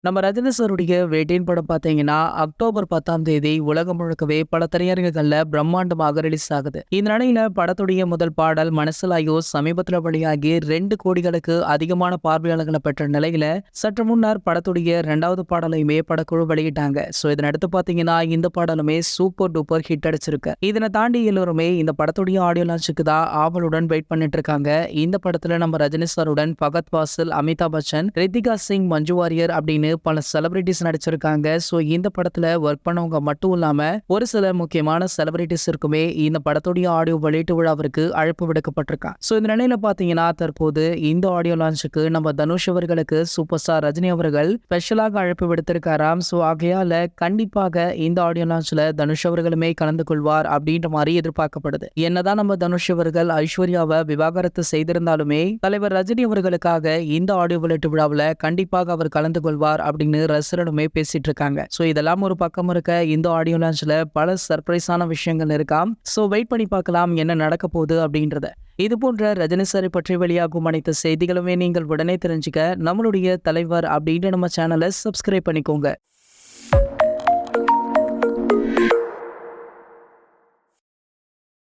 நம்ம ரஜினி சாருடைய வேட்டையின் படம் பார்த்தீங்கன்னா, அக்டோபர் 10ஆம் தேதி உலகம் முழுக்கவே பல திரையரங்குகள்ல பிரம்மாண்டமாக ரிலீஸ் ஆகுது. இந்த நிலையில படத்துடைய முதல் பாடல் மனசிலாயோ சமீபத்துல வெளியாகி 2 கோடிகளுக்கு அதிகமான பார்வையாளர்களை பெற்ற நிலையில, சற்று முன்னர் படத்துடைய 2வது பாடலையுமே படக்குழு வெளியிட்டாங்க. இதனடுத்து பார்த்தீங்கன்னா, இந்த பாடலுமே சூப்பர் டூப்பர் ஹிட் அடிச்சிருக்கு. இதனை தாண்டி எல்லோருமே இந்த படத்துடைய ஆடியோ லான்ச்சுக்கு தான் ஆவலுடன் வெயிட் பண்ணிட்டு இருக்காங்க. இந்த படத்துல நம்ம ரஜினி சாருடன் ஃபகத் ஃபாசில், அமிதாப் பச்சன், ரித்திகா சிங், மஞ்சு வாரியர் அப்படின்னு பல செலிபிரிட்டிஸ் நடிச்சிருக்காங்க. இந்த படத்துல ஒர்க் பண்ணவங்க மட்டும் இல்லாம ஒரு சில முக்கியமான செலிபிரிட்டிஸ் இருக்குமே இந்த படத்துடைய ஆடியோ வெளியீட்டு விழாவிற்கு அழைப்பு விடுக்கப்பட்டிருக்காங்க. இந்த நிலையில பாத்தீங்கன்னா, தற்போது இந்த ஆடியோ லான்ச்சுக்கு நம்ம தனுஷ் அவர்களுக்கு சூப்பர் ஸ்டார் ரஜினி அவர்கள் ஸ்பெஷலாக அழைப்பு விடுத்திருக்காராம். ஆகையால கண்டிப்பாக இந்த ஆடியோ லான்ச்ல தனுஷ் அவர்களுமே கலந்து கொள்வார் அப்படின்ற மாதிரி எதிர்பார்க்கப்படுது. என்னதான் நம்ம தனுஷ் அவர்கள் ஐஸ்வர்யாவை விவாகரத்து செய்திருந்தாலுமே தலைவர் ரஜினி அவர்களுக்காக இந்த ஆடியோ வெளியீட்டு விழாவில் கண்டிப்பாக அவர் கலந்து கொள்வார் அப்படின்னு ரசிகர்களுமே பேசிட்டு இருக்காங்க. இதெல்லாம் ஒரு பக்கம் இருக்க, இந்த ஆடியோ லான்ச்ல பல சர்ப்ரைஸான விஷயங்கள் இருக்காம். வெயிட் பண்ணி பார்க்கலாம் என்ன நடக்க போகுது அப்படின்றத. இது போன்ற ரஜினி சாரை பற்றி வெளியாகும் அனைத்து செய்திகளுமே நீங்கள் உடனே தெரிஞ்சுக்க நம்மளுடைய தலைவர் அப்படின்ற நம்ம சேனலை சப்ஸ்கிரைப் பண்ணிக்கோங்க.